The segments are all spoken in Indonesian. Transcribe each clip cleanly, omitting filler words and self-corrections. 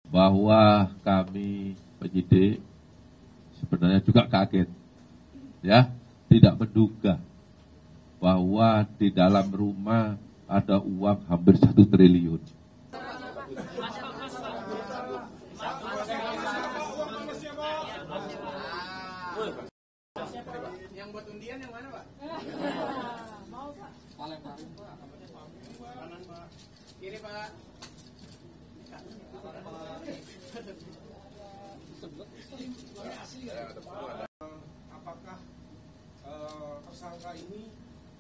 bahwa kami penyidik sebenarnya juga kaget, ya, tidak menduga bahwa di dalam rumah ada uang hampir 1 triliun. Yang buat undian yang mana, Pak? Mau, Pak. Paling-paling, Pak. Kanan, Pak. Kiri, Pak. Apakah tersangka ini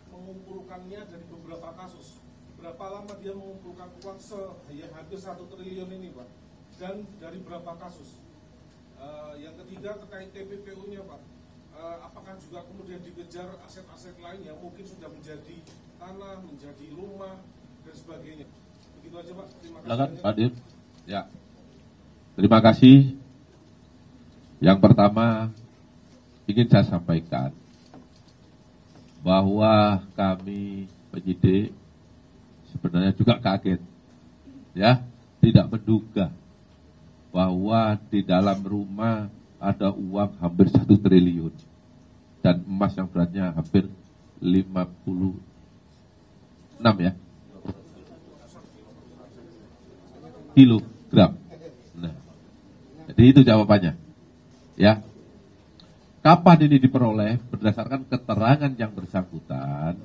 mengumpulkannya dari beberapa kasus? Berapa lama dia mengumpulkan uang hampir 1 triliun ini, Pak? Dan dari berapa kasus? Yang ketiga terkait TPPU-nya, Pak. Apakah juga kemudian dikejar aset-aset lain yang mungkin sudah menjadi tanah, menjadi rumah, dan sebagainya? Begitu aja, Pak. Terima kasih. Hadir. Ya. Terima kasih. Yang pertama, ingin saya sampaikan bahwa kami penyidik sebenarnya juga kaget, ya, tidak menduga bahwa di dalam rumah ada uang hampir 1 triliun dan emas yang beratnya hampir 56 ya kilogram. Nah, jadi itu jawabannya, ya. Kapan ini diperoleh? Berdasarkan keterangan yang bersangkutan,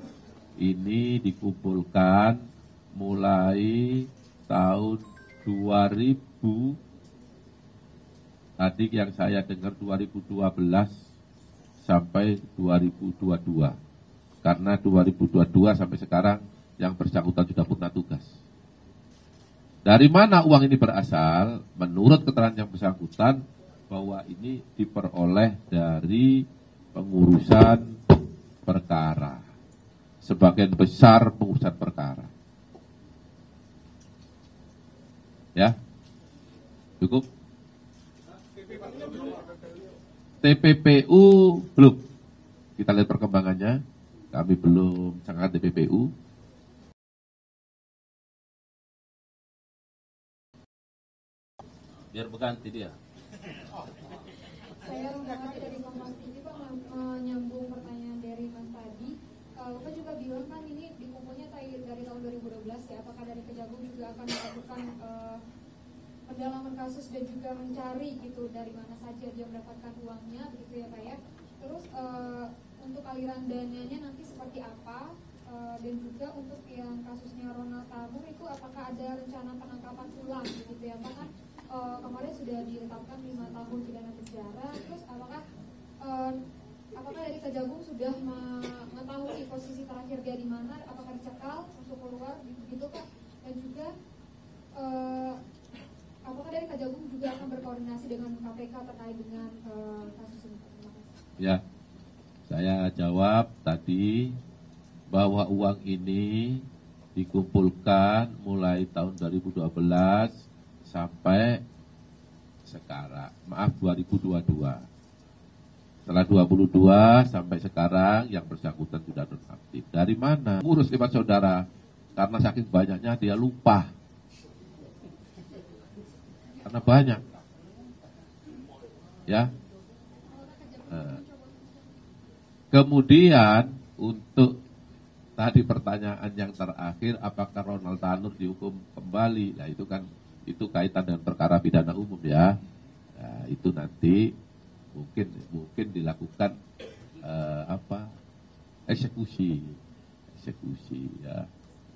ini dikumpulkan mulai tahun 2000, tadi yang saya dengar 2012 sampai 2022. Karena 2022 sampai sekarang yang bersangkutan sudah purna tugas. Dari mana uang ini berasal? Menurut keterangan yang bersangkutan, bahwa ini diperoleh dari pengurusan perkara. Sebagian besar pengurusan perkara. Ya, cukup. TPPU belum. Kita lihat perkembangannya. Kami belum sangat TPPU. Biar berganti dia. Saya Rundawati dari Kompas TV, Pak, menyambung pertanyaan dari Mas tadi. Bapak juga bilang kan ini dikumpulnya dari tahun 2012 ya. Apakah dari Kejagung juga akan melakukan pendalaman kasus dan juga mencari gitu dari mana saja dia mendapatkan uangnya, begitu ya Pak ya. Terus untuk aliran dananya nanti seperti apa, dan juga untuk yang kasusnya Ronald Tamur itu apakah ada rencana penangkapan ulang begitu ya Pak? Kan kemarin sudah ditetapkan 5 tahun pidana penjara. Terus apakah dari Kejagung sudah mengetahui posisi terakhir dia di mana? Apakah dicekal untuk keluar gitu Pak? Dan juga apakah dari Kejagung juga akan berkoordinasi dengan KPK terkait dengan kasus ini? Terima kasih. Ya, saya jawab tadi bahwa uang ini dikumpulkan mulai tahun 2012 sampai sekarang, 2022. Setelah 2022 sampai sekarang yang bersangkutan sudah nonaktif. Dari mana? Ngurus lewat saudara. Karena saking banyaknya dia lupa. Karena banyak. Ya. Kemudian untuk tadi pertanyaan yang terakhir, apakah Ronald Tanur dihukum kembali? Nah itu kan itu kaitan dengan perkara pidana umum ya. Nah, itu nanti mungkin dilakukan eksekusi ya.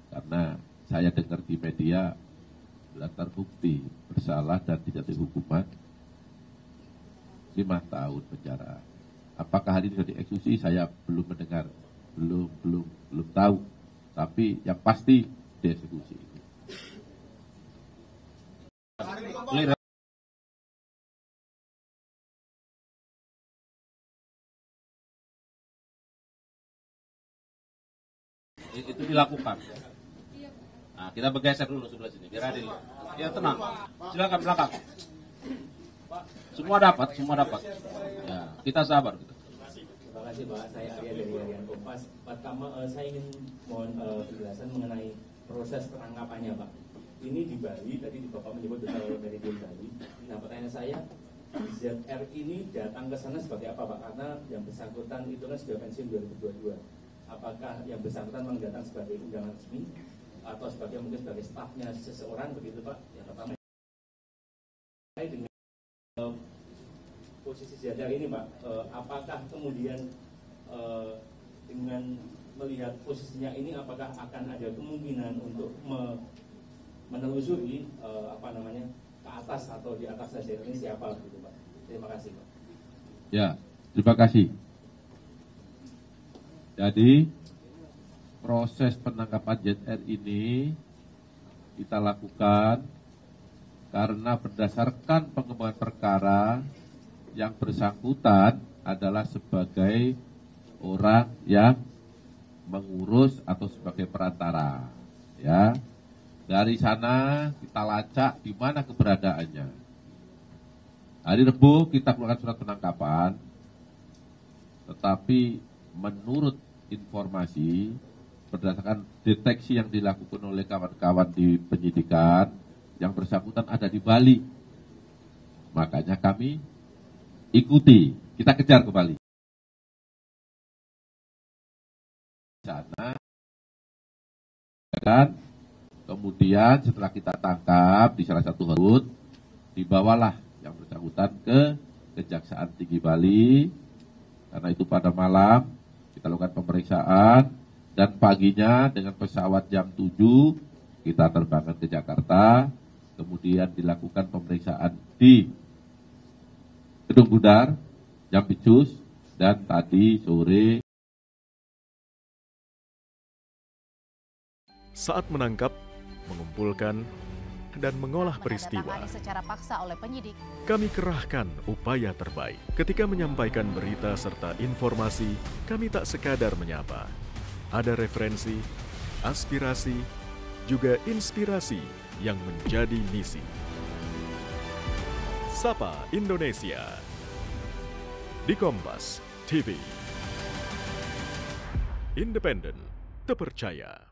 Karena saya dengar di media sudah terbukti bersalah dan tidak dihukuman 5 tahun penjara. Apakah hari ini sudah dieksekusi? Saya belum mendengar, belum tahu. Tapi yang pasti dieksekusi. Itu dilakukan. Nah, kita bergeser dulu sebelah sini, biar adil. Ya tenang. Silakan belakang. Semua dapat. Ya, kita sabar. Terima kasih Pak, saya Arya dari Harian Kompas. Pertama saya ingin mohon penjelasan mengenai proses penangkapannya Pak. Ini di Bali, tadi Bapak menyebut dari Bali. saya, ZR ini datang ke sana sebagai apa Pak? Karena yang bersangkutan itu kan sudah pensiun 2022. Apakah yang bersangkutan memang datang sebagai undangan resmi atau mungkin sebagai stafnya seseorang begitu Pak? Yang pertama. Dengan posisi ZR ini Pak, apakah kemudian dengan melihat posisinya ini, apakah akan ada kemungkinan untuk menelusuri ke atas atau di atas ZR ini siapa begitu Pak? Terima kasih Pak. Ya, terima kasih. Jadi proses penangkapan ZR ini kita lakukan karena berdasarkan pengembangan perkara yang bersangkutan adalah sebagai orang yang mengurus atau sebagai perantara, ya. Dari sana kita lacak di mana keberadaannya. Hari Rabu kita keluarkan surat penangkapan, tetapi menurut informasi berdasarkan deteksi yang dilakukan oleh kawan-kawan di penyidikan, yang bersangkutan ada di Bali. Makanya kami ikuti, kita kejar ke Bali. Sana, kan? Kemudian setelah kita tangkap di salah satu hotel, dibawalah yang bersangkutan ke Kejaksaan Tinggi Bali. Karena itu pada malam kita lakukan pemeriksaan dan paginya dengan pesawat jam 7 kita terbangkan ke Jakarta. Kemudian dilakukan pemeriksaan di Gedung Bundar, Jampicus, dan tadi sore. Saat menangkap, mengumpulkan, dan mengolah peristiwa, secara paksa oleh penyidik, kami kerahkan upaya terbaik. Ketika menyampaikan berita serta informasi, kami tak sekadar menyapa. Ada referensi, aspirasi, juga inspirasi yang menjadi misi. Sapa Indonesia di Kompas TV. Independen, terpercaya.